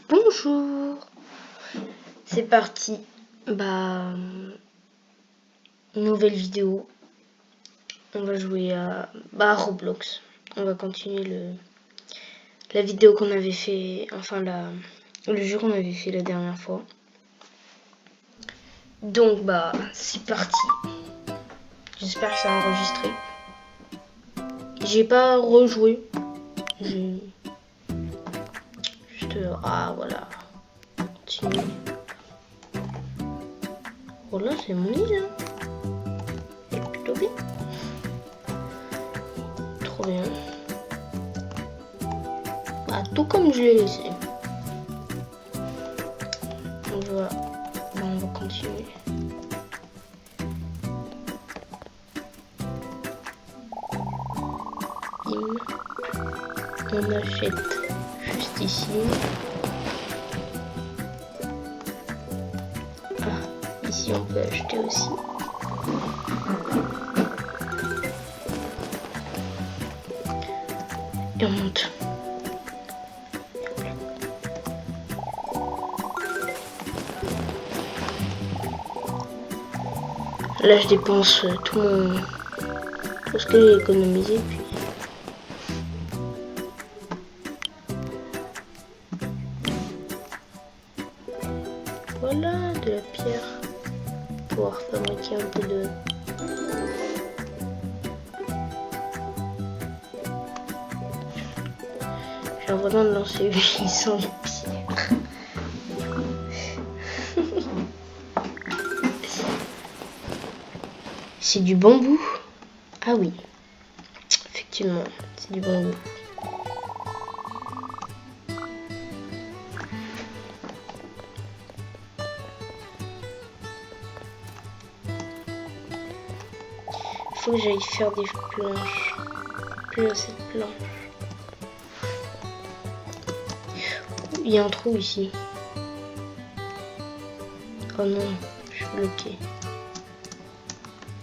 Bonjour. C'est parti. Nouvelle vidéo. On va jouer à Roblox. On va continuer la vidéo qu'on avait fait, enfin le jeu qu'on avait fait la dernière fois. Donc c'est parti. J'espère que ça a enregistré. J'ai pas rejoué. Juste voilà. Continue. Oh là, c'est mon lit là. C'est plutôt bien. Trop bien. Tout comme je l'ai laissé. Donc voilà. On va continuer. On achète juste ici. Ici on peut acheter aussi. Et on monte. Là je dépense tout ce que j'ai économisé puis. Voilà de la pierre pour pouvoir fabriquer un peu de. J'ai vraiment de lancer 800 pierres. C'est du bambou. Ah oui, effectivement, c'est du bambou. Il faut que j'aille faire des planches. Plus assez de planches. Il y a un trou ici. Oh non, je suis bloqué.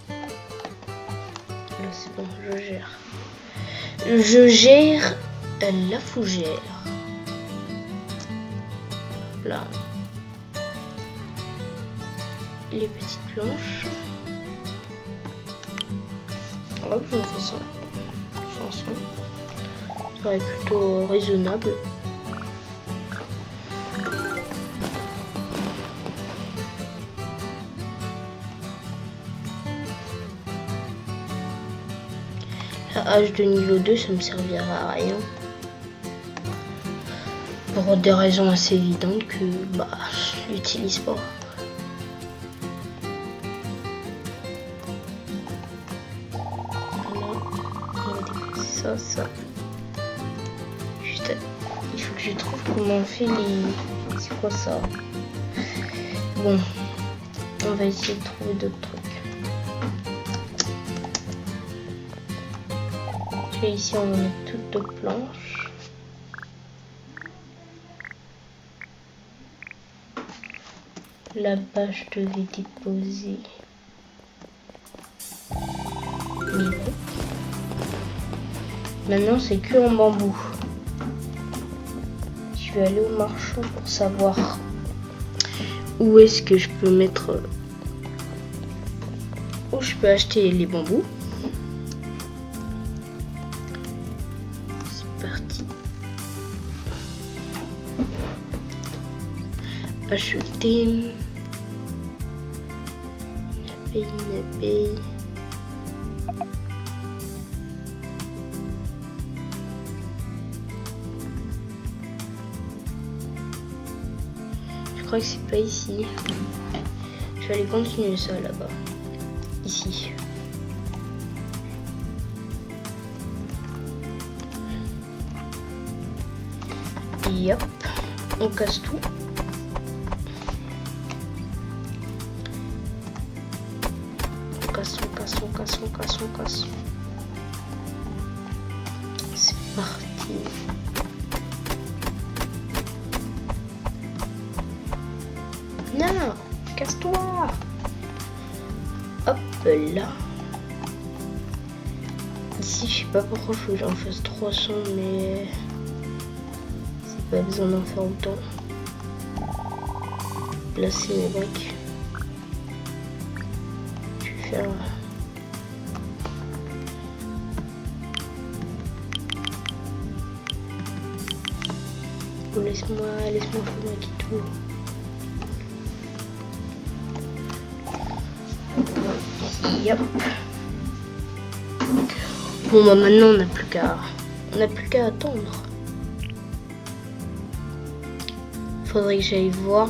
Là c'est bon, je gère. Je gère la fougère. Là. Les petites planches. Hop, je me fais ça. Chanson. Ça va être plutôt raisonnable. La hache de niveau 2, ça me servira à rien. Pour des raisons assez évidentes que je l'utilise pas. Ça. Juste, il faut que je trouve comment on fait les. C'est quoi ça? Bon, on va essayer de trouver d'autres trucs. Et ici, on va mettre toutes nos planches. La bâche devait déposer. Maintenant, c'est que en bambou. Je vais aller au marchand pour savoir où est-ce que je peux mettre. Où je peux acheter les bambous. C'est parti. Acheter. Paye. Je crois que c'est pas ici. Je vais aller continuer ça là-bas. Ici. Et hop, on casse tout. On casse. C'est parti. Non, casse-toi. Hop là. Ici, je sais pas pourquoi il faut que j'en fasse 300, mais Pas besoin d'en faire autant. Placer mes briques. Je vais faire... Oh, laisse-moi fabriquer tout. Yep. Bon bah maintenant on n'a plus qu'à attendre. Faudrait que j'aille voir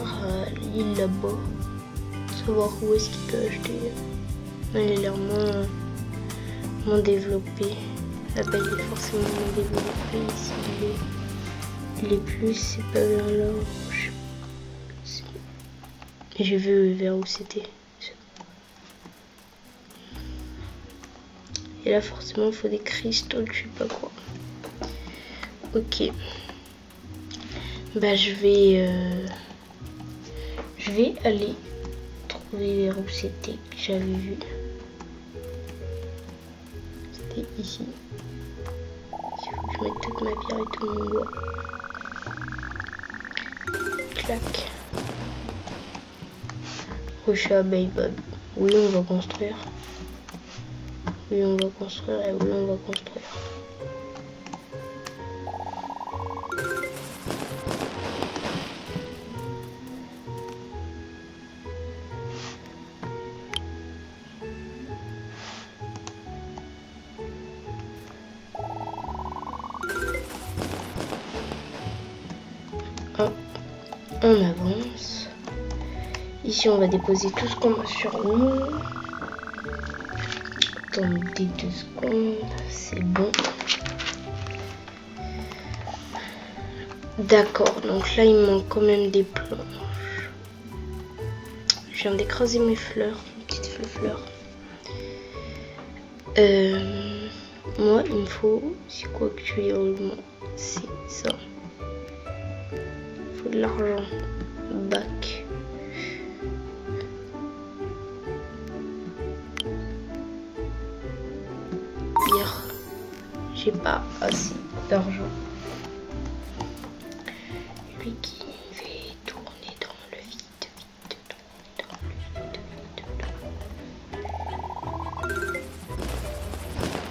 l'île là-bas, savoir où est-ce qu'il peut acheter. Elle a l'air moins développée. Là-bas il est forcément moins développé. Ici il est plus, c'est pas vers là. J'ai vu vers où c'était. Et là forcément il faut des cristaux, je sais pas quoi. Ok. Bah je vais aller trouver vers où c'était que j'avais vu. C'était ici. Il faut que je mette toute ma pierre et tout mon bois. Clac. Rocher à Baybab. Oui on va construire. Oui on va construire et oui on va construire. Hop, on avance. Ici on va déposer tout ce qu'on a sur nous. Attendez 2 secondes, c'est bon. D'accord, donc là il me manque quand même des planches. Je viens d'écraser mes fleurs, mes petites fleurs. Moi il me faut, c'est quoi actuellement? C'est ça. Il faut de l'argent. Bac. J'ai pas assez d'argent. Lui qui fait tourner dans le vide,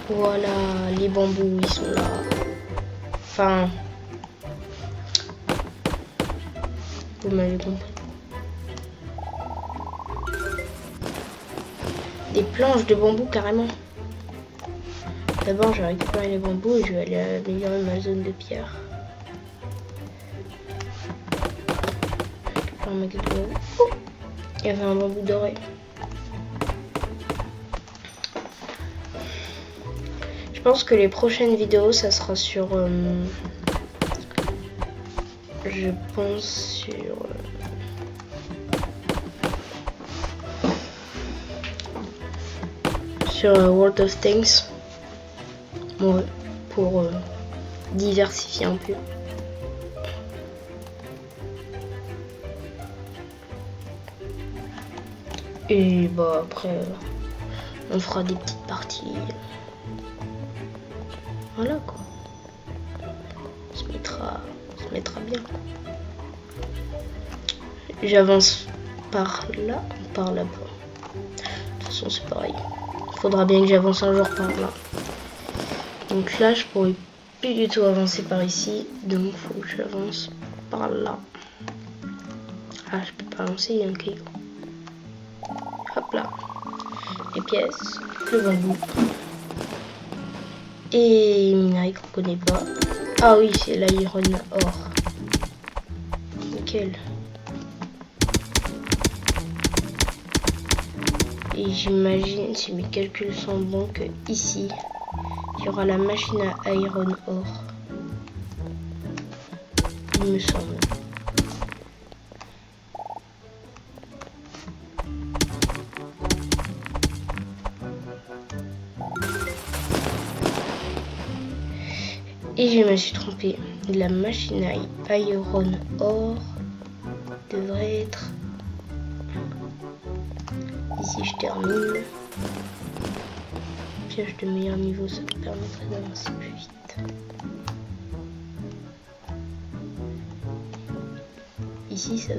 Voilà, les bambous ils sont là. Enfin, vous m'avez compris. Des planches de bambou carrément. D'abord, je vais récupérer les bambous et je vais aller améliorer ma zone de pierre. Je récupère un maquette de bambou. Oh, il y avait un bambou doré. Je pense que les prochaines vidéos, ça sera sur... je pense sur World of Tanks. Ouais, pour diversifier un peu. Et bah après on fera des petites parties. Voilà quoi. On se mettra bien. J'avance par là ou par là-bas. De toute façon c'est pareil. Faudra bien que j'avance un jour par là. Donc là, je pourrais plus du tout avancer par ici. Donc, il faut que j'avance par là. Ah, je peux pas avancer, il y a un caillou. Hop là. Les pièces, le bambou. Et minerai qu'on connaît pas. Ah oui, c'est l'iron or. Nickel. Et j'imagine, si mes calculs sont bons, que ici, il y aura la machine à iron or. Il me semble. Et je me suis trompée. La machine à iron or devrait être... Ici je termine. Piège de meilleur niveau, ça me permettrait d'avancer plus vite. ici ça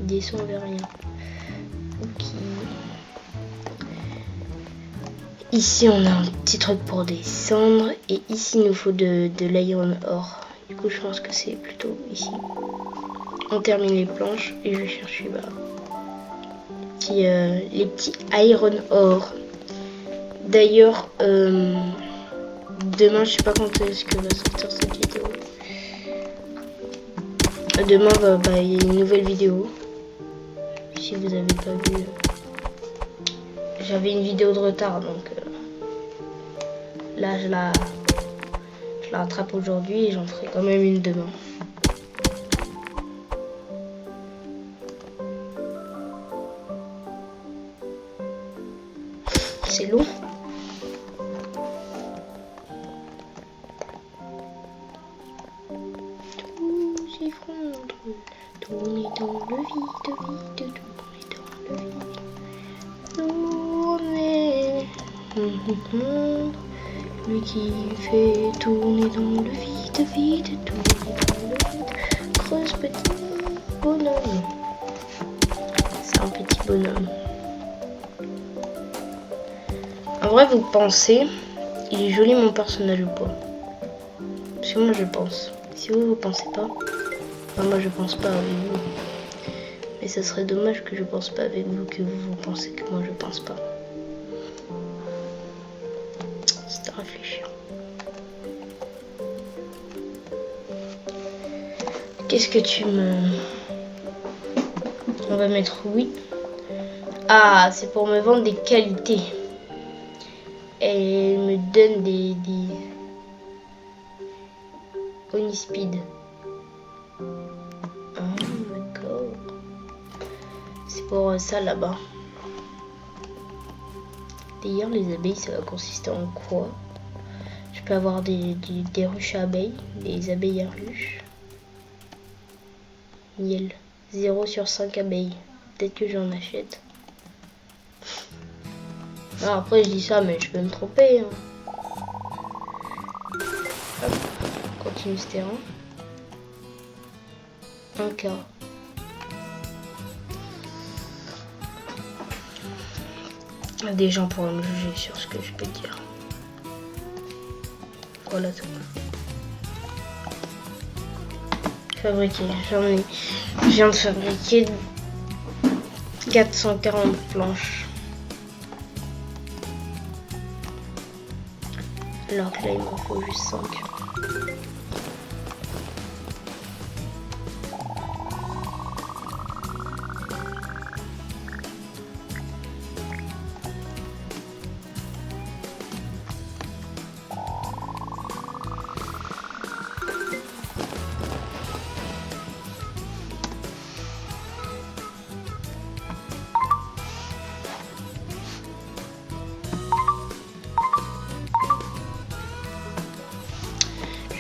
descend vers rien. Ok. Ici on a un petit truc pour descendre et ici il nous faut de l'iron ore. Du coup je pense que c'est plutôt ici. On termine les planches et je vais chercher les petits iron ore. D'ailleurs demain je sais pas quand est-ce que va sortir cette vidéo. Demain il y a une nouvelle vidéo. Si vous avez pas vu, j'avais une vidéo de retard donc là je la rattrape aujourd'hui et j'en ferai quand même une demain. C'est long. Tout s'effondre, tourner dans le vide, tourner dans le vide. Tourner, lui qui fait tourner dans le vide, tourner dans le vide. Creuse petit bonhomme. C'est un petit bonhomme. En vrai, vous pensez, il est joli mon personnage ou pas? Parce que moi je pense. Si vous pensez pas, enfin, moi je pense pas avec vous. Mais ça serait dommage que je pense pas avec vous, que vous pensez que moi je pense pas. C'est à réfléchir. Qu'est-ce que tu me... On va mettre oui. Ah, c'est pour me vendre des qualités. Elle me donne des Onispeed. Ah, d'accord. C'est pour ça là-bas. D'ailleurs, les abeilles, ça va consister en quoi? Je peux avoir des ruches à abeilles, des abeilles à ruches. Miel. 0 sur 5 abeilles. Peut-être que j'en achète. Non, après, je dis ça, mais je peux me tromper. Hein. Hop. Continue ce terrain. 1K. Des gens pourraient me juger sur ce que je peux dire. Voilà tout. Fabriquer. Je viens de fabriquer 440 planches. Alors que là, il m'en faut juste 5.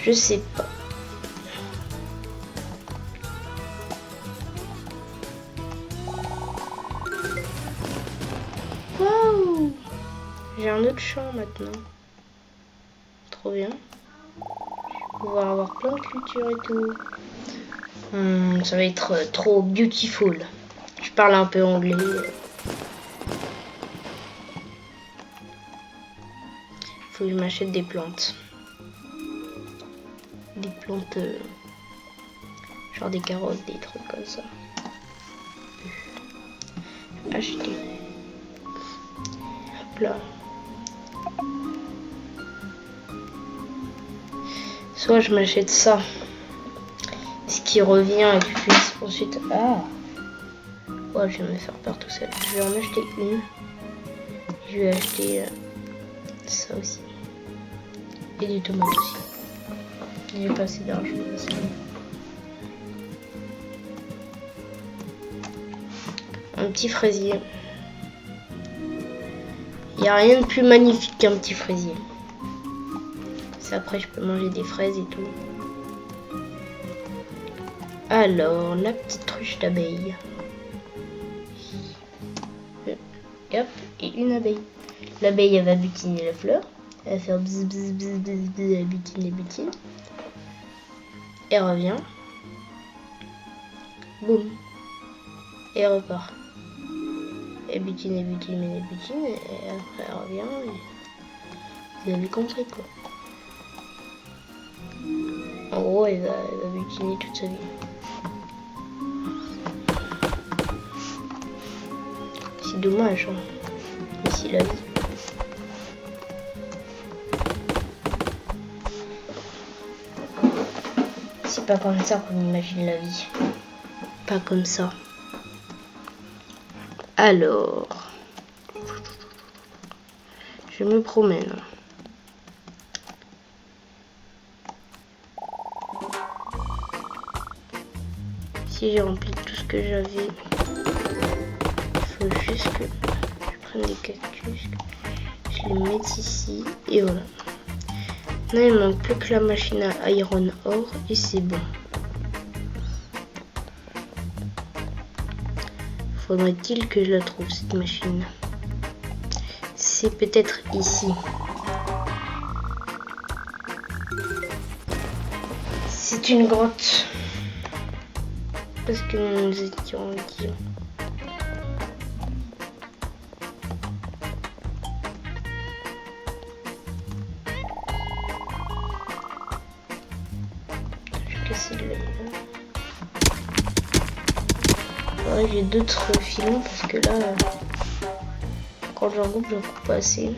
Je sais pas. Waouh! J'ai un autre champ maintenant. Trop bien. Je vais pouvoir avoir plein de cultures et tout. Ça va être trop beautiful. Je parle un peu anglais. Faut que je m'achète des plantes. Des plantes genre des carottes, des trucs comme ça. Acheter. Hop là. Soit je m'achète ça, ce qui revient et que je puisse ensuite... Ah, ouais, je viens de me faire peur tout seul. Je vais en acheter une. Je vais acheter ça aussi. Et des tomates aussi. J'ai pas assez d'argent. Un petit fraisier. Il n'y a rien de plus magnifique qu'un petit fraisier. Après, je peux manger des fraises et tout. Alors, la petite ruche d'abeilles. Hop, et une abeille. L'abeille, elle va butiner la fleur. Elle va faire bzz bzz bzz bzz bzz, elle butine. Elle revient. Boum. Et elle repart. Elle butine, et après elle revient. Et... Vous avez compris quoi. En gros, elle va butiner toute sa vie. C'est dommage, hein. Mais c'est la vie. C'est pas comme ça qu'on imagine la vie. Pas comme ça. Alors, je me promène. Si j'ai rempli tout ce que j'avais, il faut juste que je prenne des cactus, je les mette ici et voilà. Là, il manque plus que la machine à iron ore et c'est bon. Faudrait-il que je la trouve cette machine? C'est peut-être ici. C'est une grotte. Parce que nous étions idiot. Je vais casser le... Ouais, j'ai d'autres filons parce que là, quand j'en coupe pas assez.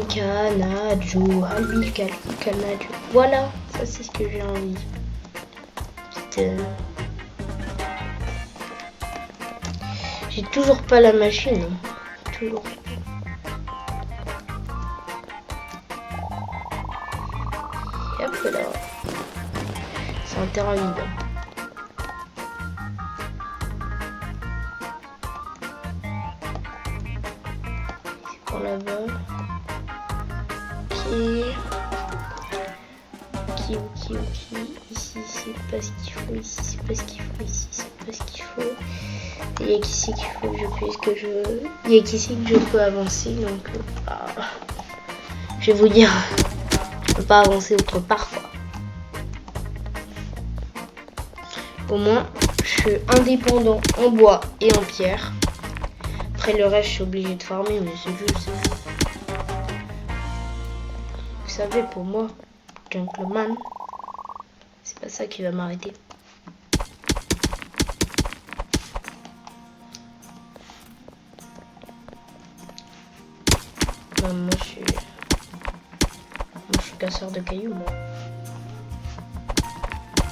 Canadjo, albical, canadjo. Voilà, ça c'est ce que j'ai envie. J'ai toujours pas la machine. Toujours. Et hop là. C'est un terrain vide. C'est pour là-bas. Ok. Ici, c'est pas ce qu'il faut. Ici, c'est pas ce qu'il faut. Ici, c'est pas ce qu'il faut. Il y a qu'ici qu'il faut que je puisse que je... Il y a qu'ici que je peux avancer. Donc, je vais vous dire, je peux pas avancer autre part, quoi. Au moins, je suis indépendant en bois et en pierre. Après, le reste, je suis obligée de farmer, mais c'est juste... Vous savez, pour moi, gentleman, c'est pas ça qui va m'arrêter. Moi, je suis casseur de cailloux, moi.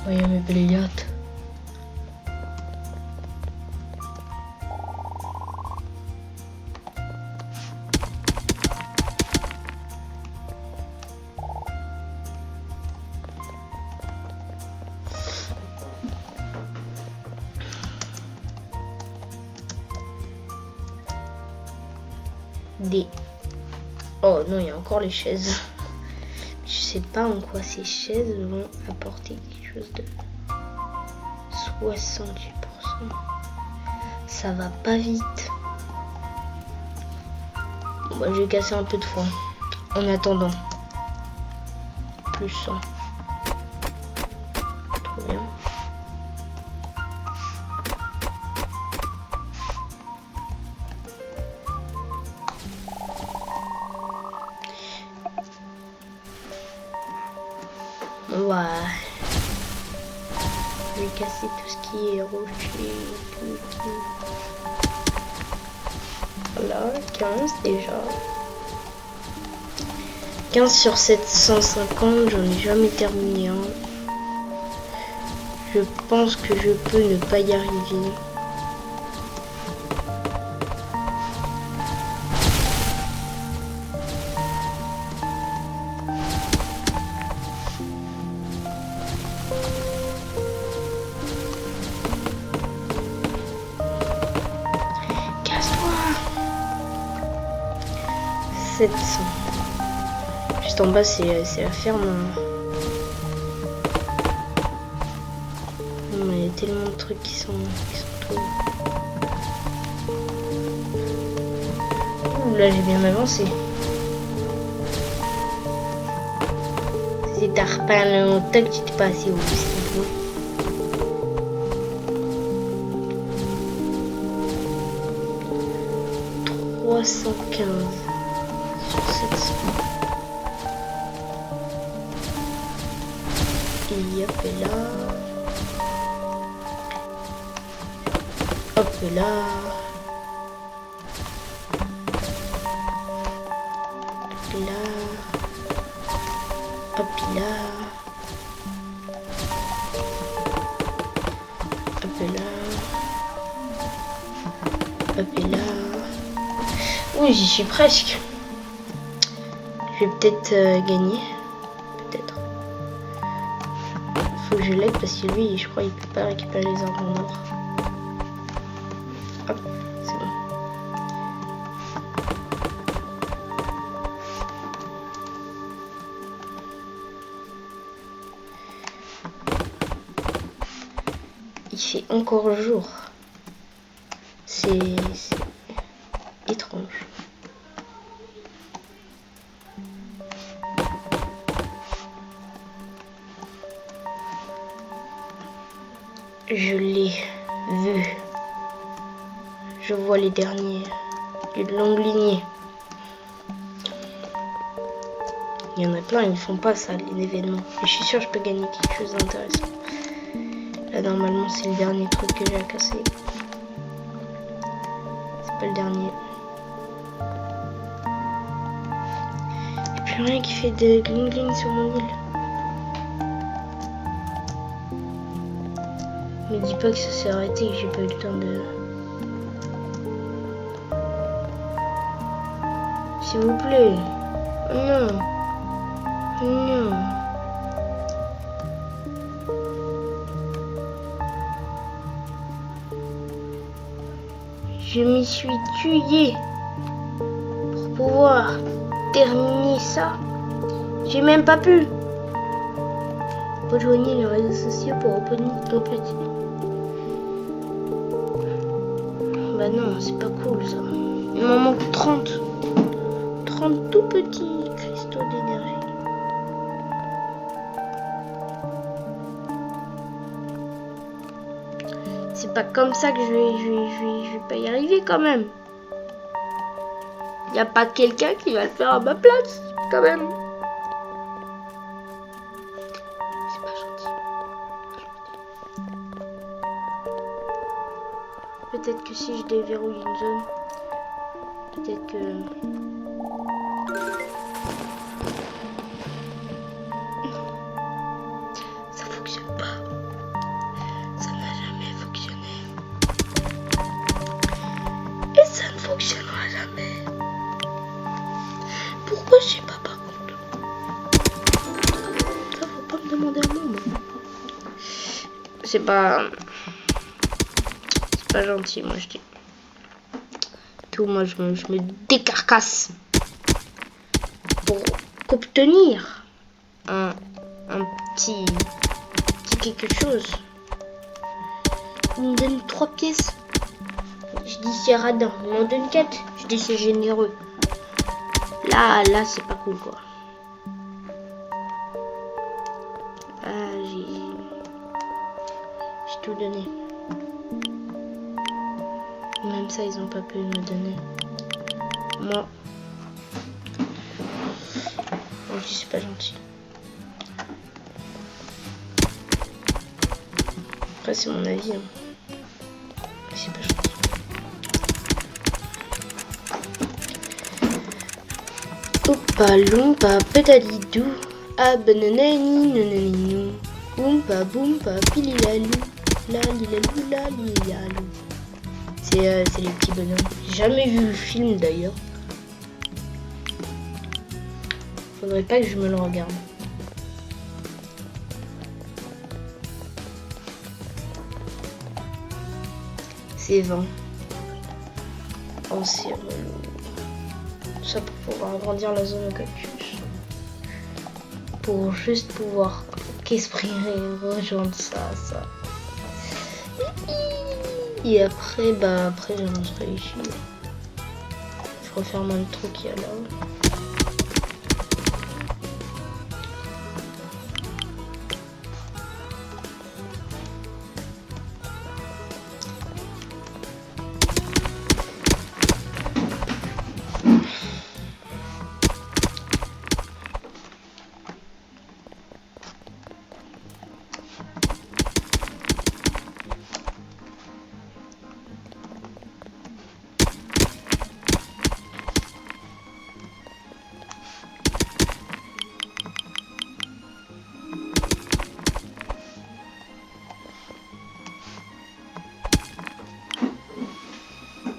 Voyez mes belles yachts. Oh non, il y a encore les chaises. Je sais pas en quoi ces chaises vont apporter quelque chose de 68%. Ça va pas vite. Bon, bah, je vais casser un peu de foin. En attendant. Plus 100. Trop bien. Ouais. Je vais casser tout ce qui est rocher. Tout. Voilà, 15 déjà. 15 sur 750, j'en ai jamais terminé un. Je pense que je peux ne pas y arriver. Juste en bas, c'est la ferme. Mais il y a tellement de trucs qui sont trop... Ouh, là j'ai bien avancé. Si t'as repeint longtemps que tu t'es passé au bout. 315 sur 700. Et hop là. Hop là. Hop là. Hop là. Hop là. Oui, j'y suis presque. Je vais peut-être gagner. Peut-être. Faut que je l'aide parce que lui, je crois, il peut pas récupérer les arbres en or. Hop, c'est bon. Il fait encore jour. C'est étrange. Je l'ai vu. Je vois les derniers. Une longue lignée. Il y en a plein, ils font pas ça, les événements. Mais je suis sûre que je peux gagner quelque chose d'intéressant. Là, normalement, c'est le dernier truc que j'ai à casser. C'est pas le dernier. Il n'y a plus rien qui fait de gling-gling sur mon île. Me dis pas que ça s'est arrêté, que j'ai pas eu le temps de... S'il vous plaît. Non. Non. Je m'y suis tué pour pouvoir terminer ça. J'ai même pas pu. Rejoignez les réseaux sociaux pour opening compléter. Bah non, c'est pas cool ça. Il m'en manque 30. 30 tout petits cristaux d'énergie. C'est pas comme ça que je vais pas y arriver quand même. Y a pas quelqu'un qui va le faire à ma place quand même. C'est pas gentil. Peut-être que si je déverrouille une zone, peut-être que... Ça fonctionne pas. Ça n'a jamais fonctionné. Et ça ne fonctionnera jamais. Pourquoi je sais pas par contre? Ça faut pas me demander un nom. C'est pas gentil, moi je dis. Tout, moi je me décarcasse pour obtenir un petit quelque chose. Il me donne 3 pièces. Je dis c'est radin. Il m'en donne 4. Je dis c'est généreux. Là c'est pas cool quoi. J'ai tout donné. Même ça ils ont pas pu me donner. Moi. Bon, je dis c'est pas gentil. Après c'est mon avis. Hein. C'est pas gentil. Oupa loumpa pédalidou. Ah bananani nananinou. Oumpa boumpa pililalou. La lilalou la lilalou. C'est les petits bonhommes. J'ai jamais vu le film d'ailleurs. Faudrait pas que je me le regarde. C'est 20. Oh c'est relou. Ça pour pouvoir agrandir la zone au cactus. Pour juste pouvoir qu'exprimer, rejoindre ça. Et après, après j'avancerai ici. Je referme le truc qu'il y a là.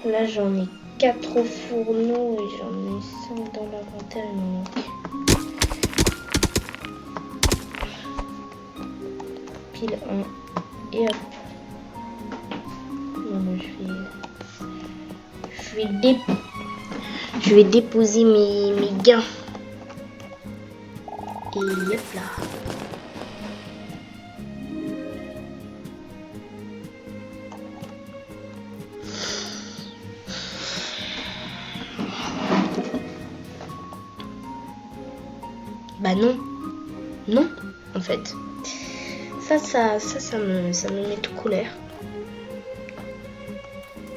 Là j'en ai 4 au fourneau et j'en ai 5 dans l'inventaire, il m'en manque. Pile 1 et hop. Non, je vais déposer mes gains. Et hop là. Bah non, non, en fait. Ça me met tout colère.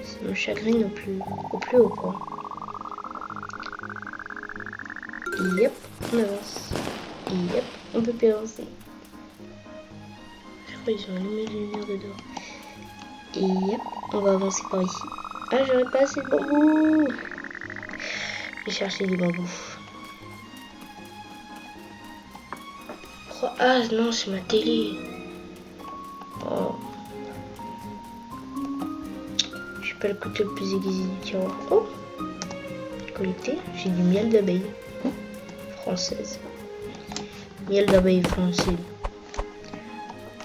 Ça me chagrine au plus haut point. Et hop, on avance. Et hop, on peut plus avancer. Je crois qu'ils ont allumé les lumières de dehors. Et hop, on va avancer par ici. Ah, j'aurais pas assez de bambou. Je vais chercher du bambou. Ah non, c'est ma télé. Oh. Je suis pas le couteau le plus aiguisé du tiroir. Oh, collecté, j'ai du miel d'abeille française. Miel d'abeille français.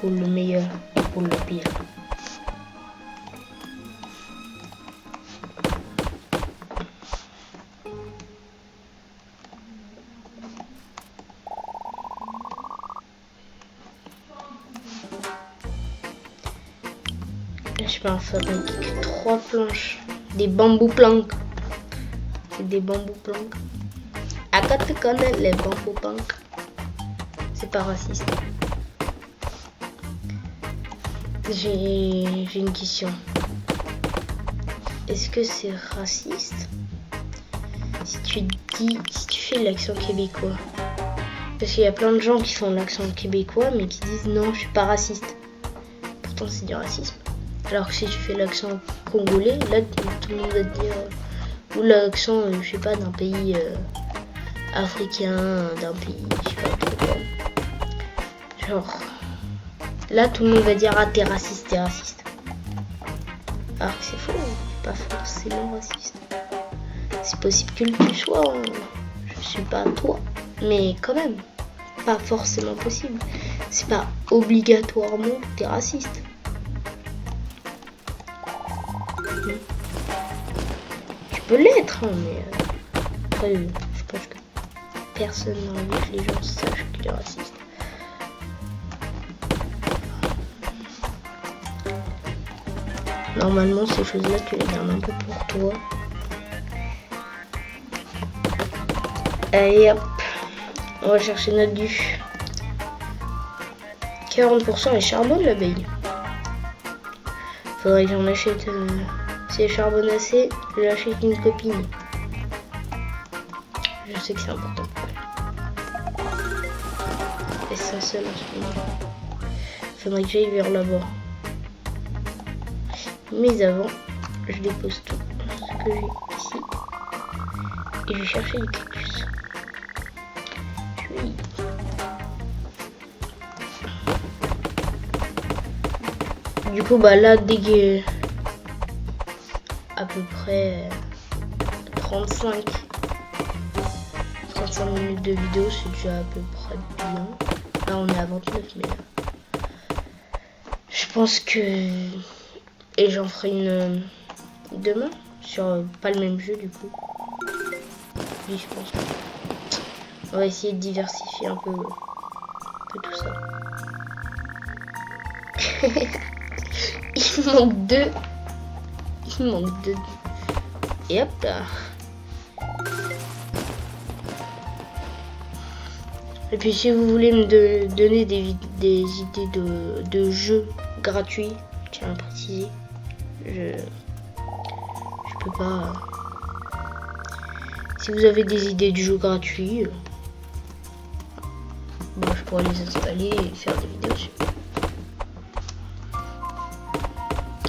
Pour le meilleur et pour le pire. Je vais en fabriquer 3 planches. Des bambous planques. C'est des bambous planques. À quoi tu connais les bambous planques? C'est pas raciste. J'ai une question. Est-ce que c'est raciste si tu fais l'accent québécois? Parce qu'il y a plein de gens qui font l'accent québécois mais qui disent non, je suis pas raciste. Pourtant c'est du racisme. Alors que si tu fais l'accent congolais, là tout le monde va te dire, ou l'accent, je sais pas, d'un pays africain, d'un pays, je sais pas trop quoi. Genre, là tout le monde va dire, ah t'es raciste, t'es raciste. Alors que c'est faux, pas forcément raciste. C'est possible que tu sois, hein. Je suis pas toi, mais quand même, pas forcément possible. C'est pas obligatoirement que t'es raciste. Tu peux l'être, hein, mais après, je pense que personne n'a envie que les gens sachent qu'il est raciste. Normalement, ces choses-là, tu les gardes un peu pour toi. Allez hop, on va chercher notre du 40% et charbonne l'abeille. Faudrait que j'en achète. Si elle charbonne assez, je l'achète une copine. Je sais que c'est important. Et ça seul en ce moment. Faudrait que j'aille vers là-bas. Mais avant, je dépose tout ce que j'ai ici. Et je vais chercher du cactus. Oui. Du coup, bah là, dès que à peu près 35 minutes de vidéo, c'est déjà à peu près bien. Là, on est à 29, mais je pense que... Et j'en ferai une demain, sur pas le même jeu, du coup. Oui, je pense. On va essayer de diversifier un peu tout ça. Il manque 2 Il manque de... Et hop là. Et puis si vous voulez me donner des idées de jeux gratuits, tiens à préciser, je peux pas... Si vous avez des idées de jeux gratuits, bon, je pourrais les installer et faire des vidéos dessus.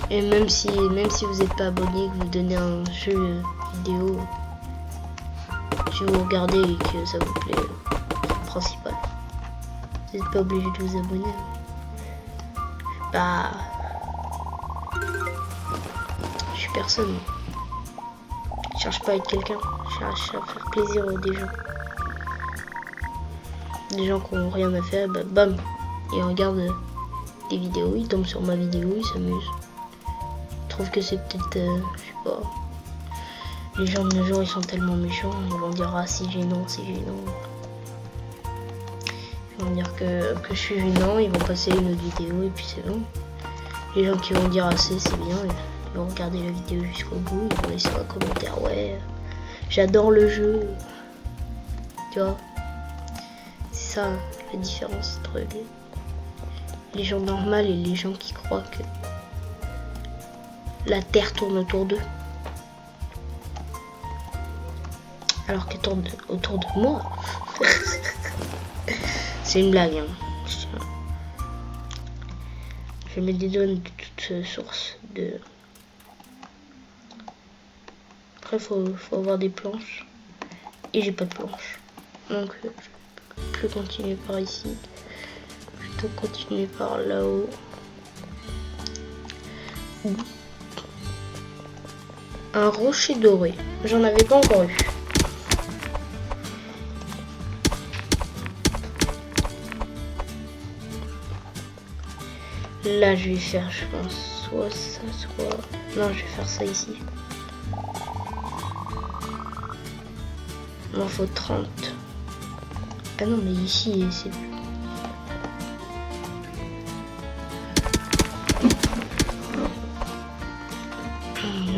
Et même si vous n'êtes pas abonné, que vous donnez un jeu vidéo, si vous regardez et que ça vous plaît, c'est le principal. Vous n'êtes pas obligé de vous abonner. Bah, je suis personne. Je cherche pas à être quelqu'un. Je cherche à faire plaisir aux des gens. Des gens qui n'ont rien à faire, bah, bam, ils regardent des vidéos, ils tombent sur ma vidéo, ils s'amusent. Je trouve que c'est peut-être, je sais pas. Les gens de nos jours, ils sont tellement méchants, ils vont dire ah c'est gênant, c'est gênant. Ils vont dire que je suis gênant, ils vont passer une autre vidéo et puis c'est bon. Les gens qui vont dire ah c'est bien, ils vont regarder la vidéo jusqu'au bout, ils vont laisser un commentaire ouais, j'adore le jeu. Tu vois, c'est ça la différence entre les gens normaux et les gens qui croient que la Terre tourne autour d'eux. Alors qu'elle tourne autour de moi. C'est une blague. Hein. Je mets des données de toute source. Après, faut avoir des planches. Et j'ai pas de planche. Donc, je peux plus continuer par ici. Plutôt continuer par là-haut. Un rocher doré. J'en avais pas encore eu. Là, je vais faire, je pense, soit ça, soit... Non, je vais faire ça ici. Il m'en faut 30. Ah non, mais ici, c'est...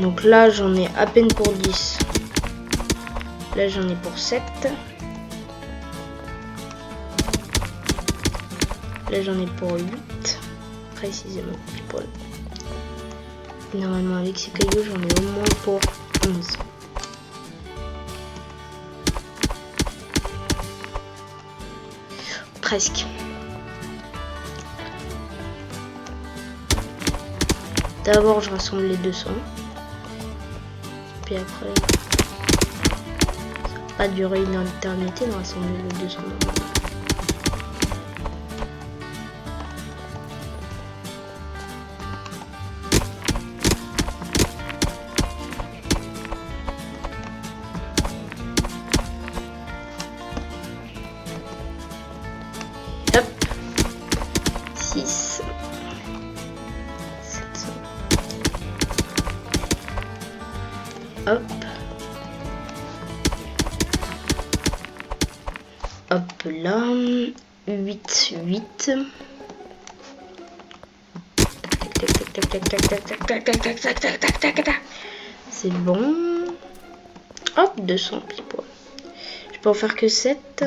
Donc là, j'en ai à peine pour 10. Là, j'en ai pour 7. Là, j'en ai pour 8. Précisément, pour... Normalement, avec ces cailloux, j'en ai au moins pour 11. Presque. D'abord, je rassemble les 200. Puis après, ça va pas durer une éternité de rassembler les 200. Hop, 6, 700. Hop. Hop là. 8, 8. C'est bon. Hop, 200 pile poil. Je peux en faire que 7.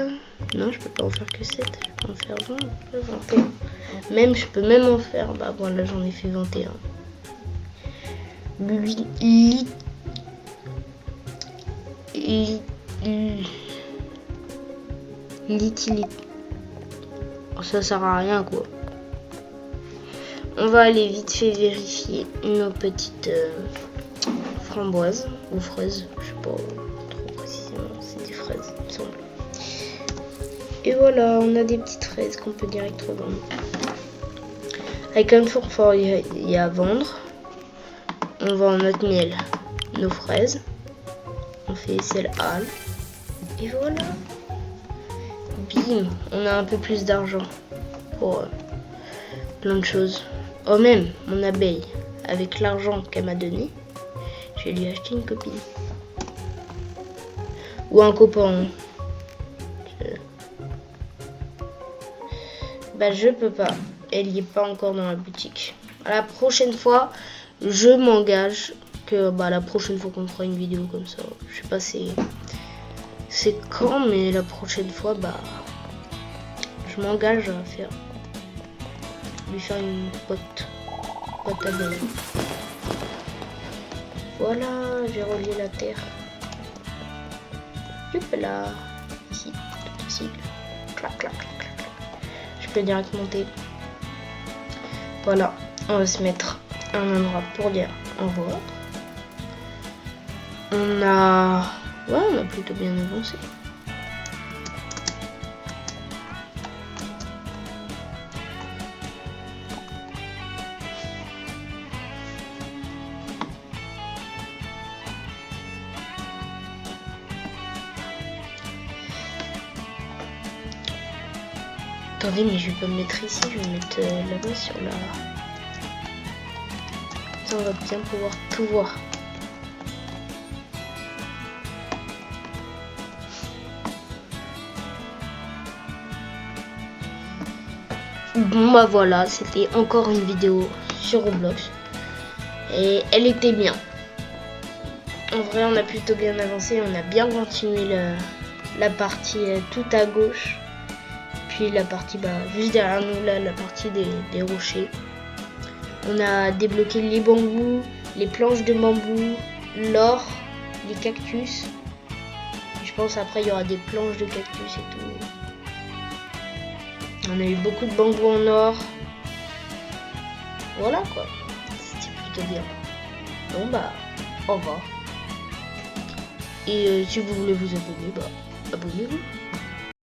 Non, je peux pas en faire que 7. Je peux en faire 20, 21. Même, je peux même en faire. Bah voilà, j'en ai fait 21. Ça sert à rien quoi. On va aller vite fait vérifier nos petites framboises ou fraises, je sais pas trop précisément, c'est des fraises il me semble. Et voilà, on a des petites fraises qu'on peut direct revendre. Avec un four il y a à vendre. On vend notre miel, nos fraises. On fait celle à. Et voilà. Bim, on a un peu plus d'argent pour plein de choses. Oh même, mon abeille, avec l'argent qu'elle m'a donné, je vais lui acheter une copine. Ou un copain. Bah je peux pas. Elle y est pas encore dans la boutique. La prochaine fois, je m'engage que bah, la prochaine fois qu'on fera une vidéo comme ça, je sais pas c'est quand, mais la prochaine fois, bah, je m'engage à lui faire une pote à donner. Voilà, j'ai relié la terre. Hop là, ici, ici, clac, clac, clac, clac, clac. Je peux direct monter. Voilà, on va se mettre à un endroit pour dire au revoir. On a plutôt bien avancé. Attendez, mais je vais pas me mettre ici, je vais me mettre là-bas sur la... Ça, on va bien pouvoir tout voir. Bon bah voilà, c'était encore une vidéo sur Roblox. Et elle était bien. En vrai, on a plutôt bien avancé, on a bien continué la partie tout à gauche. Puis la partie juste derrière nous là, la partie des rochers. On a débloqué les bambous, les planches de bambou, l'or, les cactus. Je pense après il y aura des planches de cactus et tout. On a eu beaucoup de bambous en or. Voilà quoi. C'était plutôt bien. Bon bah, au revoir. Et si vous voulez vous abonner, abonnez-vous.